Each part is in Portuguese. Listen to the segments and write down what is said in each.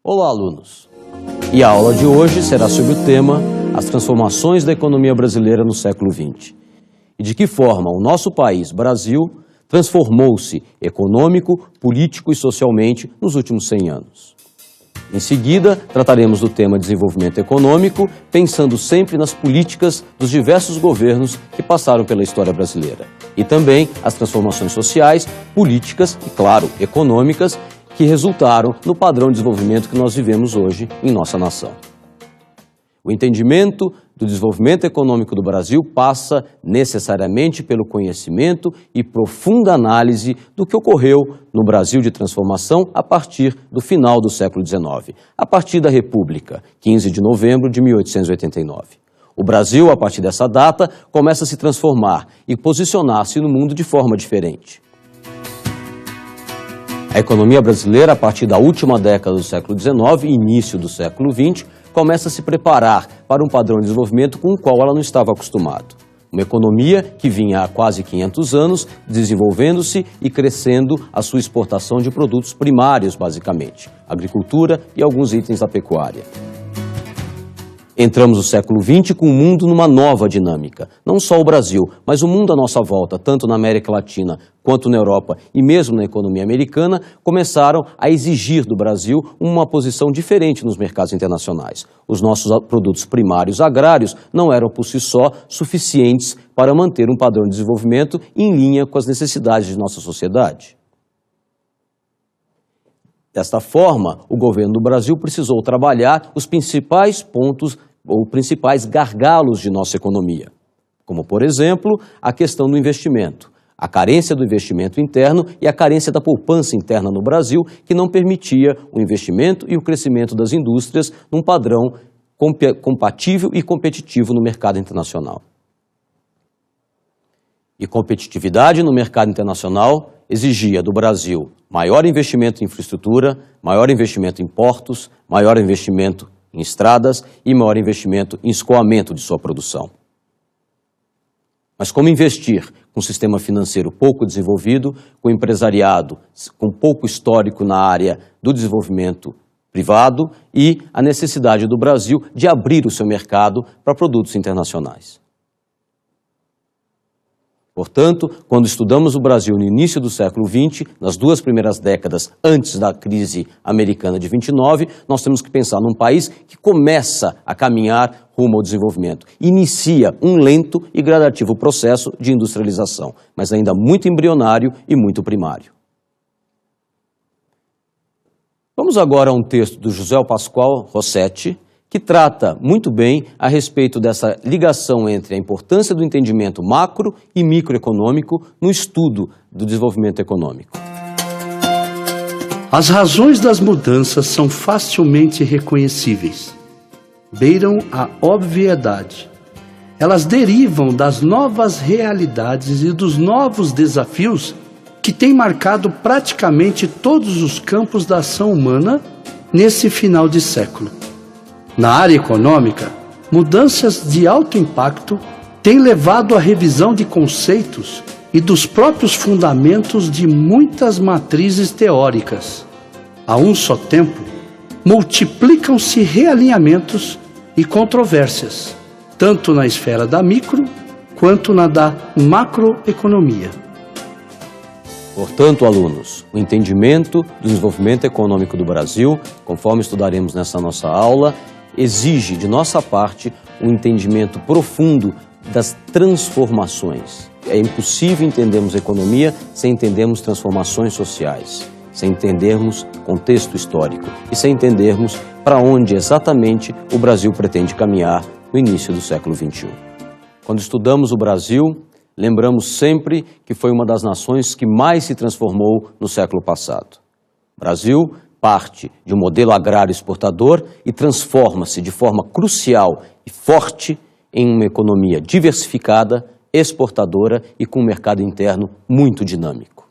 Olá, alunos! E a aula de hoje será sobre o tema As transformações da economia brasileira no século XX e de que forma o nosso país, Brasil, transformou-se econômico, político e socialmente nos últimos 100 anos. Em seguida, trataremos do tema desenvolvimento econômico, pensando sempre nas políticas dos diversos governos que passaram pela história brasileira e também as transformações sociais, políticas e, claro, econômicas que resultaram no padrão de desenvolvimento que nós vivemos hoje em nossa nação. O entendimento do desenvolvimento econômico do Brasil passa necessariamente pelo conhecimento e profunda análise do que ocorreu no Brasil de transformação a partir do final do século XIX, a partir da República, 15 de novembro de 1889. O Brasil, a partir dessa data, começa a se transformar e posicionar-se no mundo de forma diferente. A economia brasileira, a partir da última década do século XIX e início do século XX, começa a se preparar para um padrão de desenvolvimento com o qual ela não estava acostumada. Uma economia que vinha há quase 500 anos desenvolvendo-se e crescendo a sua exportação de produtos primários, basicamente, agricultura e alguns itens da pecuária. Entramos no século XX com o mundo numa nova dinâmica. Não só o Brasil, mas o mundo à nossa volta, tanto na América Latina quanto na Europa e mesmo na economia americana, começaram a exigir do Brasil uma posição diferente nos mercados internacionais. Os nossos produtos primários agrários não eram por si só suficientes para manter um padrão de desenvolvimento em linha com as necessidades de nossa sociedade. Desta forma, o governo do Brasil precisou trabalhar os principais pontos ou principais gargalos de nossa economia, como, por exemplo, a questão do investimento, a carência do investimento interno e a carência da poupança interna no Brasil, que não permitia o investimento e o crescimento das indústrias num padrão compatível e competitivo no mercado internacional. E competitividade no mercado internacional exigia do Brasil maior investimento em infraestrutura, maior investimento em portos, maior investimento em estradas e maior investimento em escoamento de sua produção. Mas como investir com um sistema financeiro pouco desenvolvido, com empresariado com pouco histórico na área do desenvolvimento privado e a necessidade do Brasil de abrir o seu mercado para produtos internacionais? Portanto, quando estudamos o Brasil no início do século XX, nas duas primeiras décadas antes da crise americana de 29, nós temos que pensar num país que começa a caminhar rumo ao desenvolvimento. Inicia um lento e gradativo processo de industrialização, mas ainda muito embrionário e muito primário. Vamos agora a um texto do José Pascoal Rossetti, que trata muito bem a respeito dessa ligação entre a importância do entendimento macro e microeconômico no estudo do desenvolvimento econômico. As razões das mudanças são facilmente reconhecíveis. Beiram a obviedade. Elas derivam das novas realidades e dos novos desafios que têm marcado praticamente todos os campos da ação humana nesse final de século. Na área econômica, mudanças de alto impacto têm levado à revisão de conceitos e dos próprios fundamentos de muitas matrizes teóricas. A um só tempo, multiplicam-se realinhamentos e controvérsias, tanto na esfera da micro quanto na da macroeconomia. Portanto, alunos, o entendimento do desenvolvimento econômico do Brasil, conforme estudaremos nessa nossa aula, exige de nossa parte um entendimento profundo das transformações. É impossível entendermos economia sem entendermos transformações sociais, sem entendermos contexto histórico e sem entendermos para onde exatamente o Brasil pretende caminhar no início do século XXI. Quando estudamos o Brasil, lembramos sempre que foi uma das nações que mais se transformou no século passado. O Brasil parte de um modelo agrário exportador e transforma-se de forma crucial e forte em uma economia diversificada, exportadora e com um mercado interno muito dinâmico.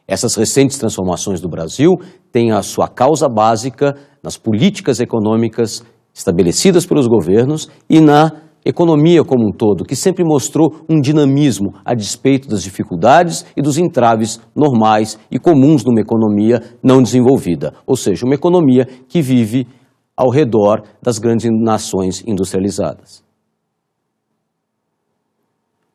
Essas recentes transformações do Brasil têm a sua causa básica nas políticas econômicas estabelecidas pelos governos e na economia como um todo, que sempre mostrou um dinamismo a despeito das dificuldades e dos entraves normais e comuns numa economia não desenvolvida, ou seja, uma economia que vive ao redor das grandes nações industrializadas.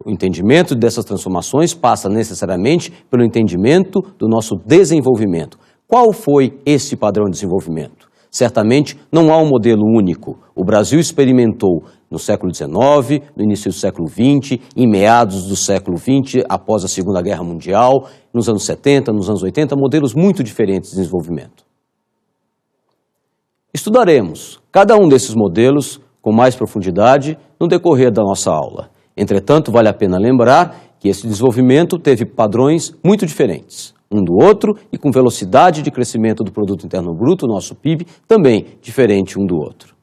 O entendimento dessas transformações passa necessariamente pelo entendimento do nosso desenvolvimento. Qual foi esse padrão de desenvolvimento? Certamente não há um modelo único. O Brasil experimentou no século XIX, no início do século XX, em meados do século XX, após a Segunda Guerra Mundial, nos anos 70, nos anos 80, modelos muito diferentes de desenvolvimento. Estudaremos cada um desses modelos com mais profundidade no decorrer da nossa aula. Entretanto, vale a pena lembrar que esse desenvolvimento teve padrões muito diferentes um do outro e com velocidade de crescimento do Produto Interno Bruto, nosso PIB, também diferente um do outro.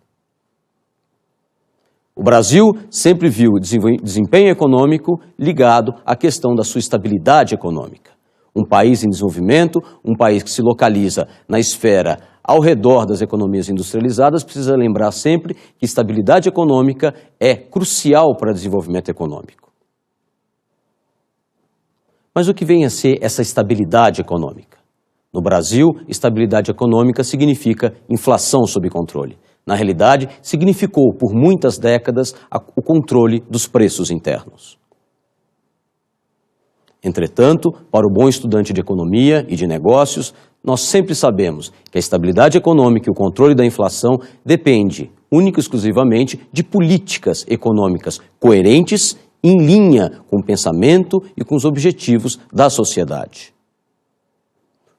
O Brasil sempre viu o desempenho econômico ligado à questão da sua estabilidade econômica. Um país em desenvolvimento, um país que se localiza na esfera ao redor das economias industrializadas, precisa lembrar sempre que estabilidade econômica é crucial para o desenvolvimento econômico. Mas o que vem a ser essa estabilidade econômica? No Brasil, estabilidade econômica significa inflação sob controle. Na realidade, significou por muitas décadas o controle dos preços internos. Entretanto, para o bom estudante de economia e de negócios, nós sempre sabemos que a estabilidade econômica e o controle da inflação depende, única e exclusivamente, de políticas econômicas coerentes, em linha com o pensamento e com os objetivos da sociedade.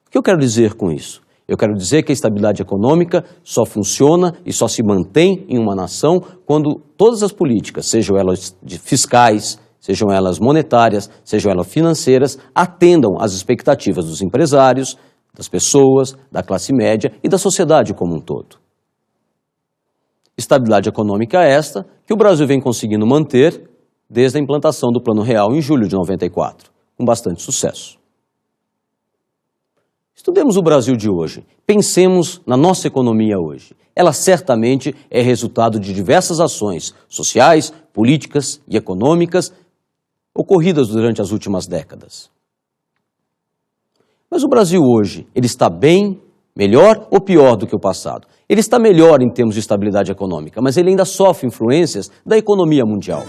O que eu quero dizer com isso? Eu quero dizer que a estabilidade econômica só funciona e só se mantém em uma nação quando todas as políticas, sejam elas fiscais, sejam elas monetárias, sejam elas financeiras, atendam às expectativas dos empresários, das pessoas, da classe média e da sociedade como um todo. Estabilidade econômica esta que o Brasil vem conseguindo manter desde a implantação do Plano Real em julho de 94, com bastante sucesso. Estudemos o Brasil de hoje, pensemos na nossa economia hoje. Ela certamente é resultado de diversas ações sociais, políticas e econômicas ocorridas durante as últimas décadas. Mas o Brasil hoje, ele está bem, melhor ou pior do que o passado? Ele está melhor em termos de estabilidade econômica, mas ele ainda sofre influências da economia mundial.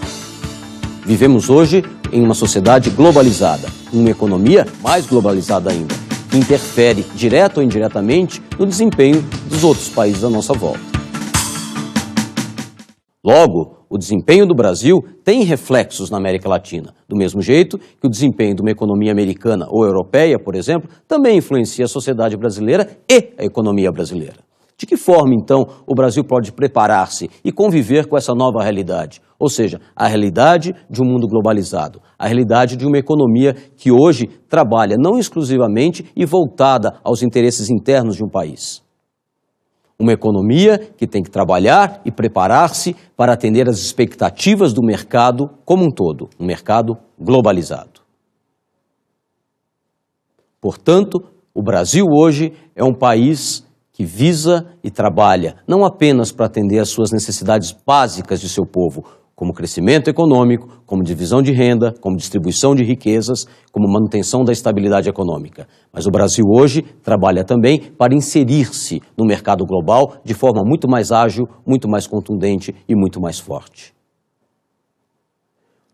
Vivemos hoje em uma sociedade globalizada, uma economia mais globalizada ainda, que interfere direto ou indiretamente no desempenho dos outros países à nossa volta. Logo, o desempenho do Brasil tem reflexos na América Latina, do mesmo jeito que o desempenho de uma economia americana ou europeia, por exemplo, também influencia a sociedade brasileira e a economia brasileira. De que forma, então, o Brasil pode preparar-se e conviver com essa nova realidade? Ou seja, a realidade de um mundo globalizado, a realidade de uma economia que hoje trabalha não exclusivamente e voltada aos interesses internos de um país. Uma economia que tem que trabalhar e preparar-se para atender às expectativas do mercado como um todo, um mercado globalizado. Portanto, o Brasil hoje é um país que visa e trabalha não apenas para atender às suas necessidades básicas de seu povo, como crescimento econômico, como divisão de renda, como distribuição de riquezas, como manutenção da estabilidade econômica. Mas o Brasil hoje trabalha também para inserir-se no mercado global de forma muito mais ágil, muito mais contundente e muito mais forte.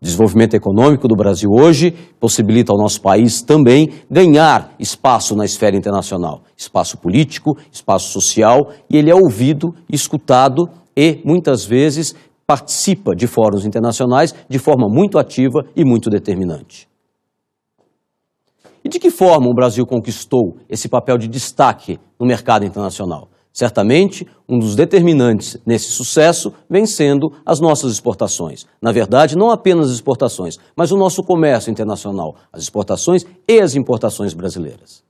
O desenvolvimento econômico do Brasil hoje possibilita ao nosso país também ganhar espaço na esfera internacional, espaço político, espaço social, e ele é ouvido, escutado e, muitas vezes, participa de fóruns internacionais de forma muito ativa e muito determinante. E de que forma o Brasil conquistou esse papel de destaque no mercado internacional? Certamente, um dos determinantes nesse sucesso vem sendo as nossas exportações. Na verdade, não apenas as exportações, mas o nosso comércio internacional, as exportações e as importações brasileiras.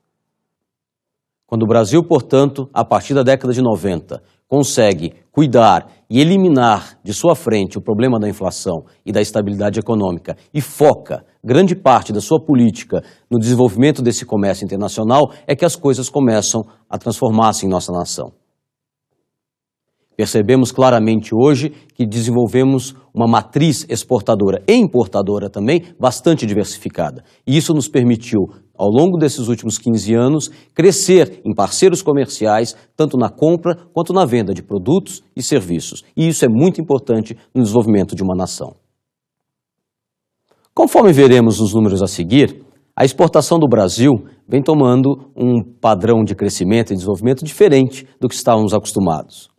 Quando o Brasil, portanto, a partir da década de 90, consegue cuidar e eliminar de sua frente o problema da inflação e da estabilidade econômica e foca grande parte da sua política no desenvolvimento desse comércio internacional, é que as coisas começam a transformar-se em nossa nação. Percebemos claramente hoje que desenvolvemos uma matriz exportadora e importadora também bastante diversificada. E isso nos permitiu, ao longo desses últimos 15 anos, crescer em parceiros comerciais, tanto na compra quanto na venda de produtos e serviços. E isso é muito importante no desenvolvimento de uma nação. Conforme veremos nos números a seguir, a exportação do Brasil vem tomando um padrão de crescimento e desenvolvimento diferente do que estávamos acostumados.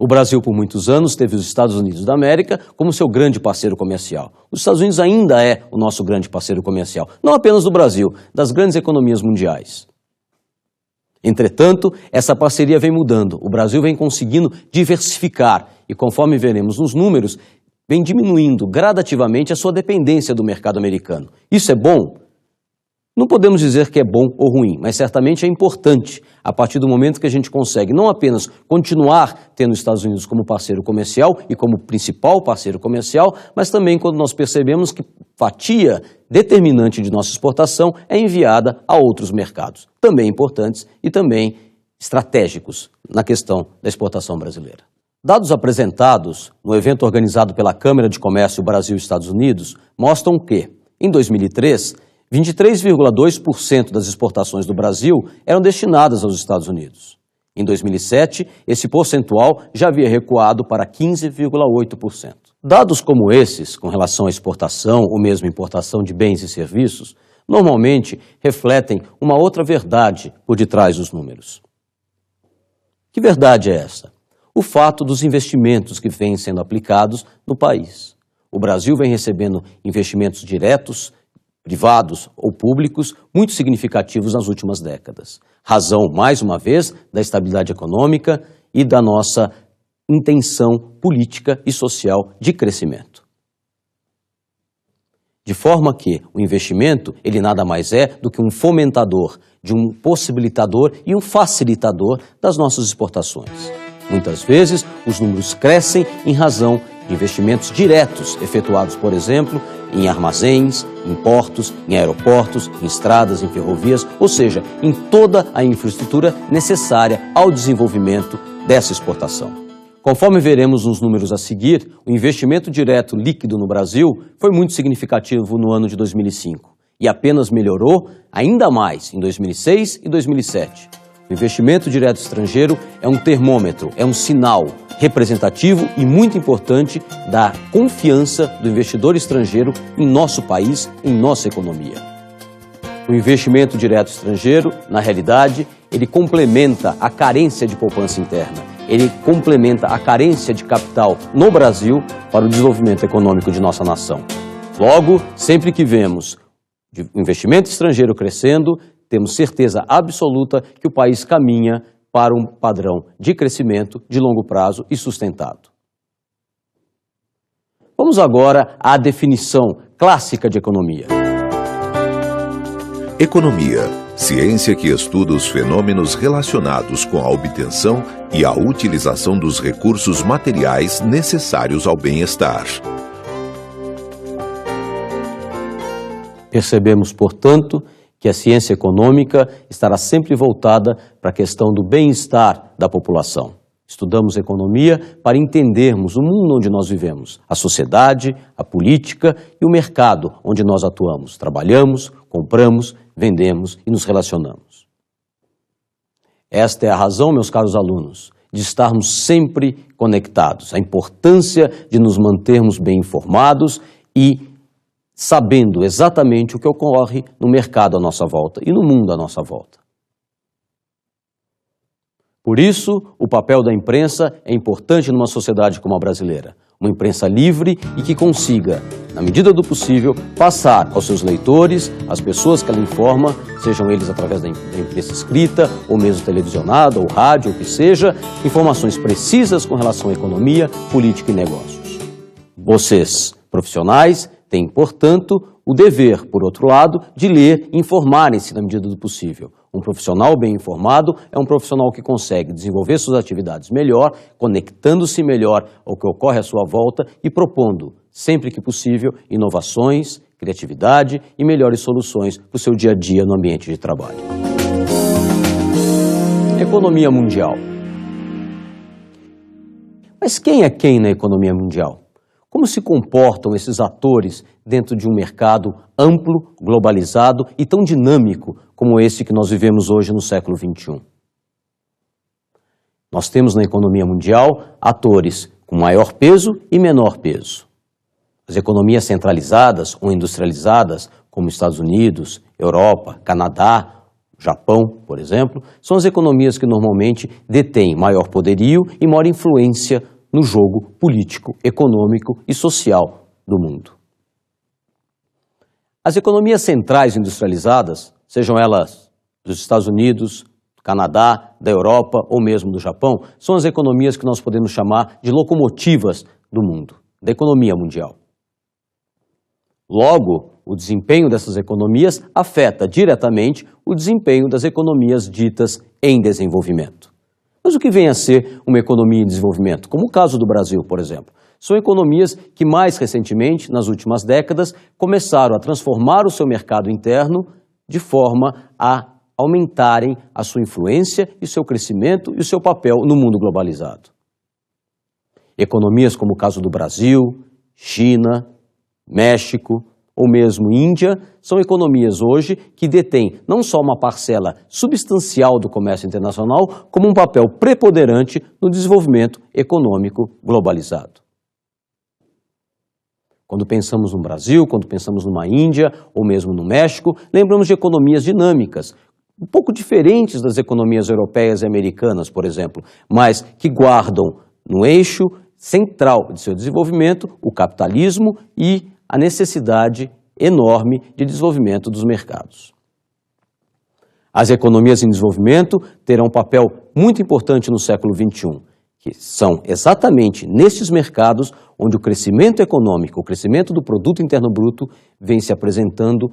O Brasil, por muitos anos, teve os Estados Unidos da América como seu grande parceiro comercial. Os Estados Unidos ainda é o nosso grande parceiro comercial, não apenas do Brasil, das grandes economias mundiais. Entretanto, essa parceria vem mudando. O Brasil vem conseguindo diversificar e, conforme veremos nos números, vem diminuindo gradativamente a sua dependência do mercado americano. Isso é bom? Não podemos dizer que é bom ou ruim, mas certamente é importante a partir do momento que a gente consegue não apenas continuar tendo os Estados Unidos como parceiro comercial e como principal parceiro comercial, mas também quando nós percebemos que fatia determinante de nossa exportação é enviada a outros mercados, também importantes e também estratégicos na questão da exportação brasileira. Dados apresentados no evento organizado pela Câmara de Comércio Brasil-Estados Unidos mostram que, em 2003, 23,2% das exportações do Brasil eram destinadas aos Estados Unidos. Em 2007, esse percentual já havia recuado para 15,8%. Dados como esses, com relação à exportação ou mesmo importação de bens e serviços, normalmente refletem uma outra verdade por detrás dos números. Que verdade é essa? O fato dos investimentos que vêm sendo aplicados no país. O Brasil vem recebendo investimentos diretos, privados ou públicos, muito significativos nas últimas décadas. Razão, mais uma vez, da estabilidade econômica e da nossa intenção política e social de crescimento. De forma que o investimento, ele nada mais é do que um fomentador, de um possibilitador e um facilitador das nossas exportações. Muitas vezes, os números crescem em razão de investimentos diretos efetuados, por exemplo, em armazéns, em portos, em aeroportos, em estradas, em ferrovias, ou seja, em toda a infraestrutura necessária ao desenvolvimento dessa exportação. Conforme veremos nos números a seguir, o investimento direto líquido no Brasil foi muito significativo no ano de 2005 e apenas melhorou ainda mais em 2006 e 2007. O investimento direto estrangeiro é um termômetro, é um sinal representativo e muito importante da confiança do investidor estrangeiro em nosso país, em nossa economia. O investimento direto estrangeiro, na realidade, ele complementa a carência de poupança interna, ele complementa a carência de capital no Brasil para o desenvolvimento econômico de nossa nação. Logo, sempre que vemos o investimento estrangeiro crescendo, temos certeza absoluta que o país caminha para um padrão de crescimento de longo prazo e sustentado. Vamos agora à definição clássica de economia. Economia, ciência que estuda os fenômenos relacionados com a obtenção e a utilização dos recursos materiais necessários ao bem-estar. Percebemos, portanto, que a ciência econômica estará sempre voltada para a questão do bem-estar da população. Estudamos economia para entendermos o mundo onde nós vivemos, a sociedade, a política e o mercado onde nós atuamos, trabalhamos, compramos, vendemos e nos relacionamos. Esta é a razão, meus caros alunos, de estarmos sempre conectados, a importância de nos mantermos bem informados e sabendo exatamente o que ocorre no mercado à nossa volta e no mundo à nossa volta. Por isso, o papel da imprensa é importante numa sociedade como a brasileira. Uma imprensa livre e que consiga, na medida do possível, passar aos seus leitores, às pessoas que ela informa, sejam eles através da imprensa escrita, ou mesmo televisionada, ou rádio, ou que seja, informações precisas com relação à economia, política e negócios. Vocês, profissionais, têm, portanto, o dever, por outro lado, de ler e informarem-se na medida do possível. Um profissional bem informado é um profissional que consegue desenvolver suas atividades melhor, conectando-se melhor ao que ocorre à sua volta e propondo, sempre que possível, inovações, criatividade e melhores soluções para o seu dia a dia no ambiente de trabalho. Economia mundial. Mas quem é quem na economia mundial? Como se comportam esses atores dentro de um mercado amplo, globalizado e tão dinâmico como esse que nós vivemos hoje no século XXI? Nós temos na economia mundial atores com maior peso e menor peso. As economias centralizadas ou industrializadas, como Estados Unidos, Europa, Canadá, Japão, por exemplo, são as economias que normalmente detêm maior poderio e maior influência no jogo político, econômico e social do mundo. As economias centrais industrializadas, sejam elas dos Estados Unidos, do Canadá, da Europa ou mesmo do Japão, são as economias que nós podemos chamar de locomotivas do mundo, da economia mundial. Logo, o desempenho dessas economias afeta diretamente o desempenho das economias ditas em desenvolvimento. Mas o que vem a ser uma economia em desenvolvimento? Como o caso do Brasil, por exemplo. São economias que mais recentemente, nas últimas décadas, começaram a transformar o seu mercado interno de forma a aumentarem a sua influência e o seu crescimento e o seu papel no mundo globalizado. Economias como o caso do Brasil, China, México ou mesmo Índia são economias hoje que detêm não só uma parcela substancial do comércio internacional, como um papel preponderante no desenvolvimento econômico globalizado. Quando pensamos no Brasil, quando pensamos numa Índia ou mesmo no México, lembramos de economias dinâmicas, um pouco diferentes das economias europeias e americanas, por exemplo, mas que guardam no eixo central de seu desenvolvimento o capitalismo e a necessidade enorme de desenvolvimento dos mercados. As economias em desenvolvimento terão um papel muito importante no século XXI, que são exatamente nestes mercados onde o crescimento econômico, o crescimento do produto interno bruto vem se apresentando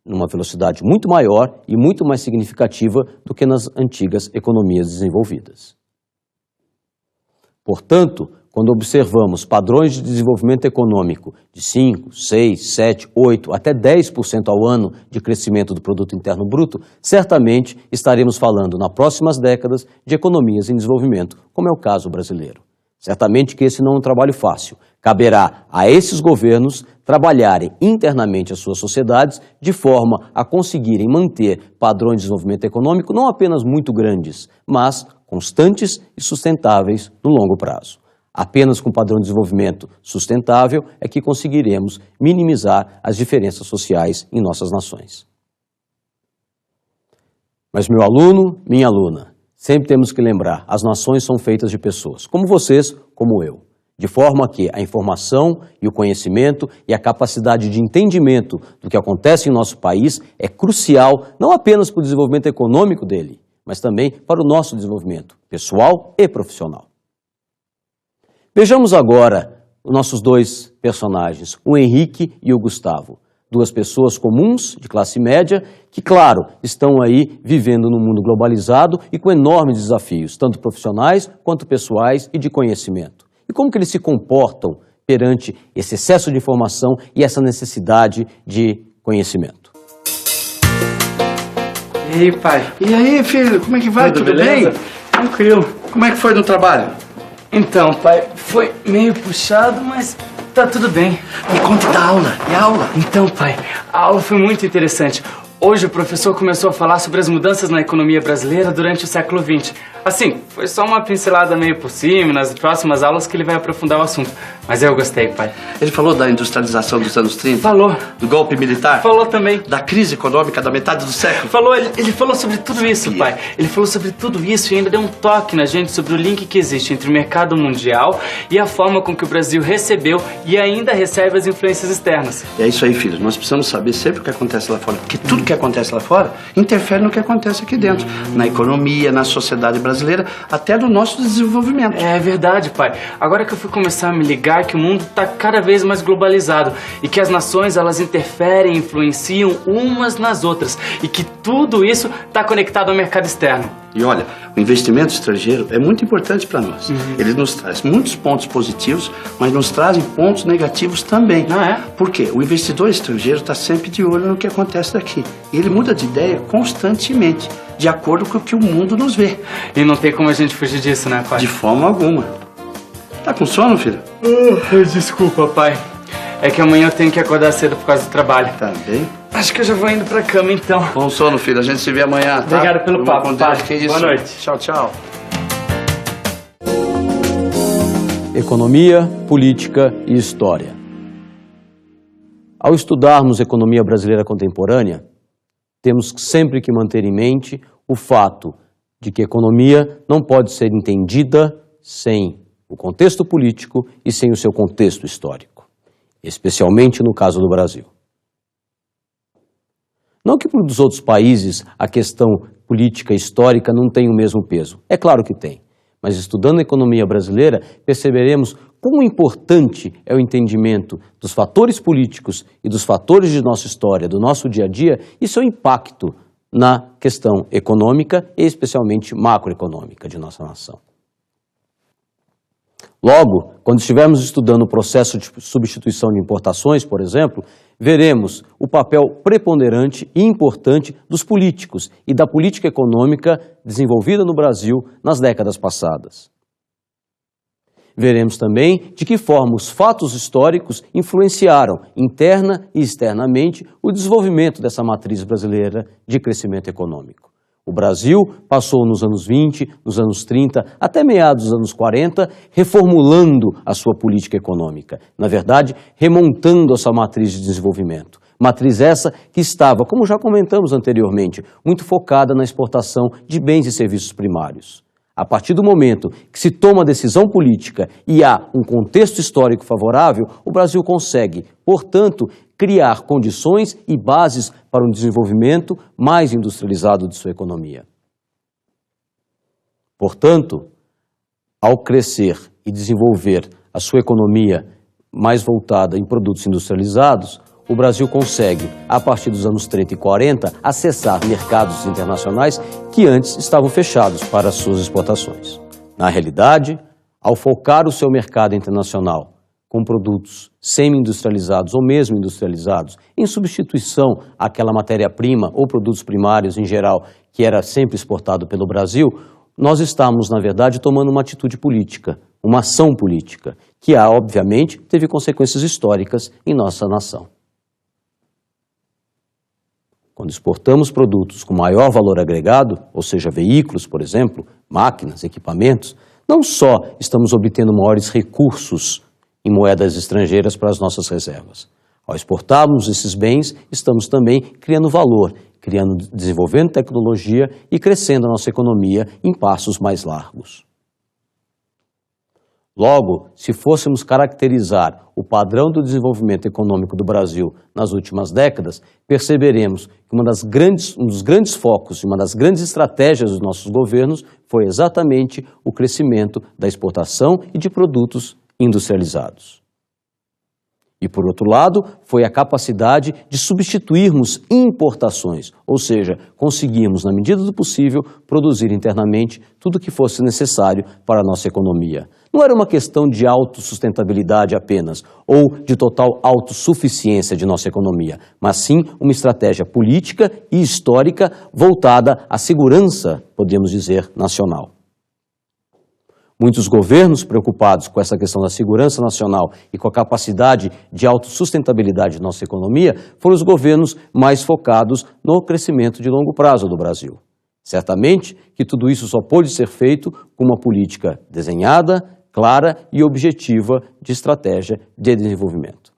numa velocidade muito maior e muito mais significativa do que nas antigas economias desenvolvidas. Portanto, quando observamos padrões de desenvolvimento econômico de 5, 6, 7, 8, até 10% ao ano de crescimento do produto interno bruto, certamente estaremos falando, nas próximas décadas, de economias em desenvolvimento, como é o caso brasileiro. Certamente que esse não é um trabalho fácil. Caberá a esses governos trabalharem internamente as suas sociedades de forma a conseguirem manter padrões de desenvolvimento econômico não apenas muito grandes, mas constantes e sustentáveis no longo prazo. Apenas com padrão de desenvolvimento sustentável é que conseguiremos minimizar as diferenças sociais em nossas nações. Mas meu aluno, minha aluna, sempre temos que lembrar, as nações são feitas de pessoas, como vocês, como eu, de forma que a informação e o conhecimento e a capacidade de entendimento do que acontece em nosso país é crucial não apenas para o desenvolvimento econômico dele, mas também para o nosso desenvolvimento pessoal e profissional. Vejamos agora os nossos dois personagens, o Henrique e o Gustavo. Duas pessoas comuns, de classe média, que, claro, estão aí vivendo num mundo globalizado e com enormes desafios, tanto profissionais quanto pessoais e de conhecimento. E como que eles se comportam perante esse excesso de informação e essa necessidade de conhecimento? E aí, pai? E aí, filho, como é que vai? Tudo bem? Tranquilo. Como é que foi no trabalho? Então, pai, foi meio puxado, mas tá tudo bem. Me conta da aula. E a aula? Então, pai, a aula foi muito interessante. Hoje o professor começou a falar sobre as mudanças na economia brasileira durante o século XX. Assim, foi só uma pincelada meio por cima, nas próximas aulas que ele vai aprofundar o assunto. Mas eu gostei, pai. Ele falou da industrialização dos anos 30? Falou. Do golpe militar? Falou também. Da crise econômica da metade do século? Falou, ele falou sobre tudo isso, pai. Ele falou sobre tudo isso e ainda deu um toque na gente sobre o link que existe entre o mercado mundial e a forma com que o Brasil recebeu e ainda recebe as influências externas. É isso aí, filho. Nós precisamos saber sempre o que acontece lá fora, porque tudo que acontece lá fora interfere no que acontece aqui dentro, na economia, na sociedade brasileira, até no nosso desenvolvimento. É verdade, pai. Agora que eu fui começar a me ligar que o mundo está cada vez mais globalizado e que as nações, elas interferem, influenciam umas nas outras e que tudo isso está conectado ao mercado externo. E olha, o investimento estrangeiro é muito importante para nós. Ele nos traz muitos pontos positivos, mas nos trazem pontos negativos também. Ah, é? Por quê? O investidor estrangeiro está sempre de olho no que acontece daqui. E ele muda de ideia constantemente, de acordo com o que o mundo nos vê. E não tem como a gente fugir disso, né, pai? De forma alguma. Tá com sono, filho? Desculpa, pai. É que amanhã eu tenho que acordar cedo por causa do trabalho. Tá bem. Acho que eu já vou indo pra cama, então. Bom sono, filho. A gente se vê amanhã, tá? Obrigado pelo papo, pai. Boa noite. Tchau, tchau. Economia, política e história. Ao estudarmos economia brasileira contemporânea, temos sempre que manter em mente o fato de que a economia não pode ser entendida sem o contexto político e sem o seu contexto histórico, especialmente no caso do Brasil. Não que para os outros países a questão política e histórica não tenha o mesmo peso. É claro que tem. Mas estudando a economia brasileira, perceberemos quão importante é o entendimento dos fatores políticos e dos fatores de nossa história, do nosso dia a dia, e seu impacto na questão econômica e especialmente macroeconômica de nossa nação. Logo, quando estivermos estudando o processo de substituição de importações, por exemplo, veremos o papel preponderante e importante dos políticos e da política econômica desenvolvida no Brasil nas décadas passadas. Veremos também de que forma os fatos históricos influenciaram interna e externamente o desenvolvimento dessa matriz brasileira de crescimento econômico. O Brasil passou nos anos 20, nos anos 30, até meados dos anos 40, reformulando a sua política econômica. Na verdade, remontando essa matriz de desenvolvimento. Matriz essa que estava, como já comentamos anteriormente, muito focada na exportação de bens e serviços primários. A partir do momento que se toma a decisão política e há um contexto histórico favorável, o Brasil consegue, portanto, criar condições e bases para um desenvolvimento mais industrializado de sua economia. Portanto, ao crescer e desenvolver a sua economia mais voltada em produtos industrializados, o Brasil consegue, a partir dos anos 30 e 40, acessar mercados internacionais que antes estavam fechados para as suas exportações. Na realidade, ao focar o seu mercado internacional com produtos semi-industrializados ou mesmo industrializados, em substituição àquela matéria-prima ou produtos primários em geral que era sempre exportado pelo Brasil, nós estamos, na verdade, tomando uma atitude política, uma ação política, que, obviamente, teve consequências históricas em nossa nação. Quando exportamos produtos com maior valor agregado, ou seja, veículos, por exemplo, máquinas, equipamentos, não só estamos obtendo maiores recursos em moedas estrangeiras para as nossas reservas. Ao exportarmos esses bens, estamos também criando valor, desenvolvendo tecnologia e crescendo a nossa economia em passos mais largos. Logo, se fôssemos caracterizar o padrão do desenvolvimento econômico do Brasil nas últimas décadas, perceberemos que um dos grandes focos e uma das grandes estratégias dos nossos governos foi exatamente o crescimento da exportação e de produtos industrializados. E, por outro lado, foi a capacidade de substituirmos importações, ou seja, conseguirmos, na medida do possível, produzir internamente tudo o que fosse necessário para a nossa economia. Não era uma questão de autossustentabilidade apenas, ou de total autossuficiência de nossa economia, mas sim uma estratégia política e histórica voltada à segurança, podemos dizer, nacional. Muitos governos preocupados com essa questão da segurança nacional e com a capacidade de autossustentabilidade de nossa economia foram os governos mais focados no crescimento de longo prazo do Brasil. Certamente que tudo isso só pôde ser feito com uma política desenhada, clara e objetiva de estratégia de desenvolvimento.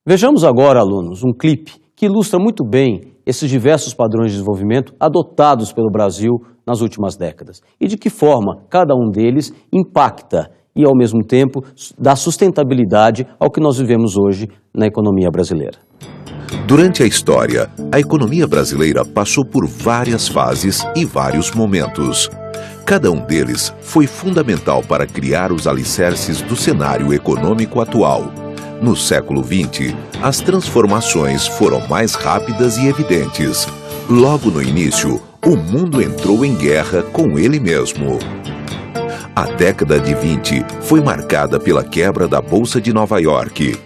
Vejamos agora, alunos, um clipe que ilustra muito bem esses diversos padrões de desenvolvimento adotados pelo Brasil nas últimas décadas e de que forma cada um deles impacta e, ao mesmo tempo, dá sustentabilidade ao que nós vivemos hoje na economia brasileira. Durante a história, a economia brasileira passou por várias fases e vários momentos. Cada um deles foi fundamental para criar os alicerces do cenário econômico atual. No século XX, as transformações foram mais rápidas e evidentes. Logo no início, o mundo entrou em guerra com ele mesmo. A década de 20 foi marcada pela quebra da Bolsa de Nova York.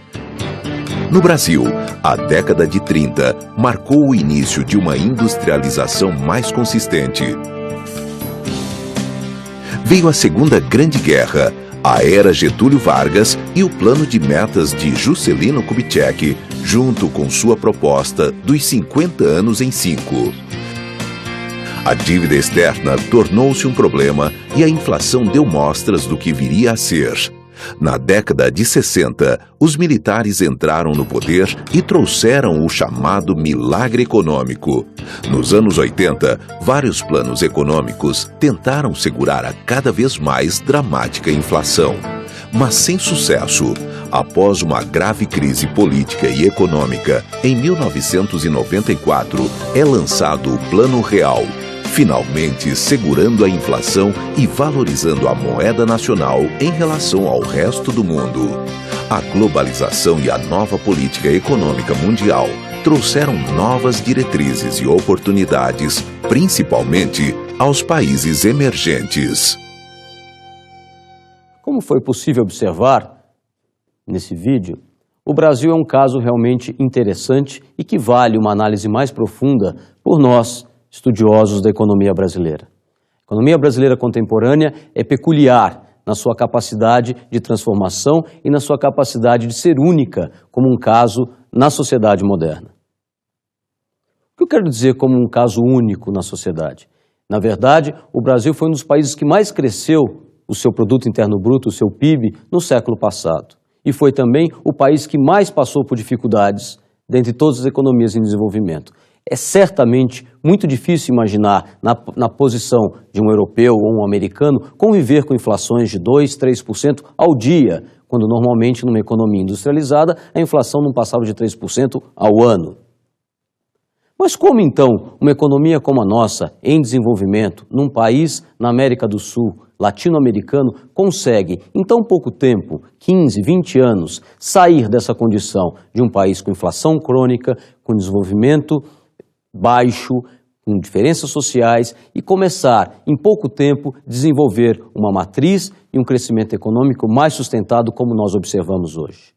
No Brasil, a década de 30 marcou o início de uma industrialização mais consistente. Veio a Segunda Grande Guerra, a Era Getúlio Vargas e o plano de metas de Juscelino Kubitschek, junto com sua proposta dos 50 anos em 5. A dívida externa tornou-se um problema e a inflação deu mostras do que viria a ser. Na década de 60, os militares entraram no poder e trouxeram o chamado milagre econômico. Nos anos 80, vários planos econômicos tentaram segurar a cada vez mais dramática inflação. Mas sem sucesso. Após uma grave crise política e econômica, em 1994, é lançado o Plano Real, finalmente segurando a inflação e valorizando a moeda nacional em relação ao resto do mundo. A globalização e a nova política econômica mundial trouxeram novas diretrizes e oportunidades, principalmente aos países emergentes. Como foi possível observar nesse vídeo, o Brasil é um caso realmente interessante e que vale uma análise mais profunda por nós, estudiosos da economia brasileira. A economia brasileira contemporânea é peculiar na sua capacidade de transformação e na sua capacidade de ser única como um caso na sociedade moderna. O que eu quero dizer como um caso único na sociedade? Na verdade, o Brasil foi um dos países que mais cresceu o seu produto interno bruto, o seu PIB, no século passado. E foi também o país que mais passou por dificuldades dentre todas as economias em desenvolvimento. É certamente muito difícil imaginar, na posição de um europeu ou um americano, conviver com inflações de 2%, 3% ao dia, quando normalmente numa economia industrializada a inflação não passava de 3% ao ano. Mas como então uma economia como a nossa, em desenvolvimento, num país na América do Sul, latino-americano, consegue, em tão pouco tempo, 15, 20 anos, sair dessa condição de um país com inflação crônica, com desenvolvimento baixo, com diferenças sociais e começar, em pouco tempo, desenvolver uma matriz e um crescimento econômico mais sustentado como nós observamos hoje?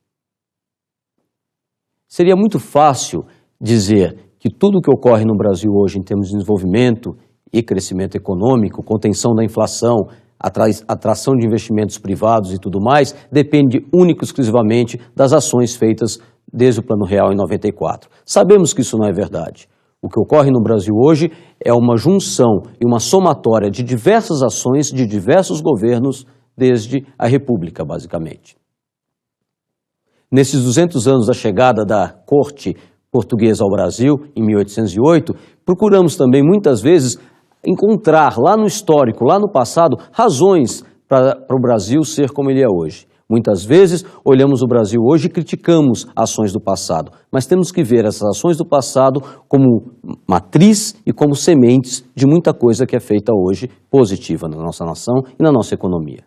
Seria muito fácil dizer que tudo o que ocorre no Brasil hoje em termos de desenvolvimento e crescimento econômico, contenção da inflação, atração de investimentos privados e tudo mais, depende única e exclusivamente das ações feitas desde o Plano Real em 94. Sabemos que isso não é verdade. O que ocorre no Brasil hoje é uma junção e uma somatória de diversas ações de diversos governos desde a República, basicamente. Nesses 200 anos da chegada da corte portuguesa ao Brasil, em 1808, procuramos também muitas vezes encontrar lá no histórico, lá no passado, razões para o Brasil ser como ele é hoje. Muitas vezes olhamos o Brasil hoje e criticamos ações do passado, mas temos que ver essas ações do passado como matriz e como sementes de muita coisa que é feita hoje positiva na nossa nação e na nossa economia.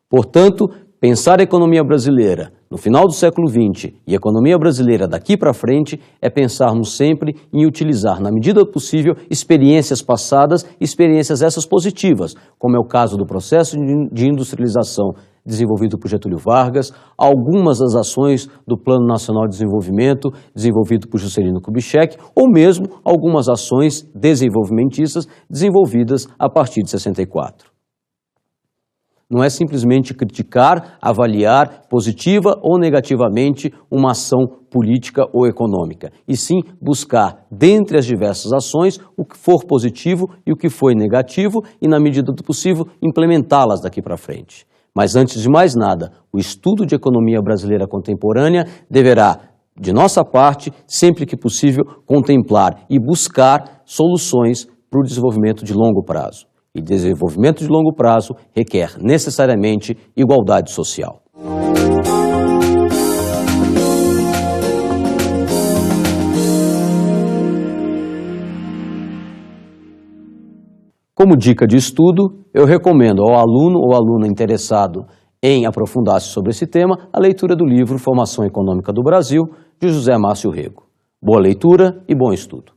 Portanto, pensar a economia brasileira no final do século XX e a economia brasileira daqui para frente é pensarmos sempre em utilizar, na medida possível, experiências passadas, experiências essas positivas, como é o caso do processo de industrialização desenvolvido por Getúlio Vargas, algumas das ações do Plano Nacional de Desenvolvimento desenvolvido por Juscelino Kubitschek, ou mesmo algumas ações desenvolvimentistas desenvolvidas a partir de 64. Não é simplesmente criticar, avaliar positiva ou negativamente uma ação política ou econômica, e sim buscar, dentre as diversas ações, o que for positivo e o que foi negativo e, na medida do possível, implementá-las daqui para frente. Mas, antes de mais nada, o estudo de economia brasileira contemporânea deverá, de nossa parte, sempre que possível, contemplar e buscar soluções para o desenvolvimento de longo prazo. E desenvolvimento de longo prazo requer necessariamente igualdade social. Como dica de estudo, eu recomendo ao aluno ou aluna interessado em aprofundar-se sobre esse tema a leitura do livro Formação Econômica do Brasil, de José Márcio Rego. Boa leitura e bom estudo.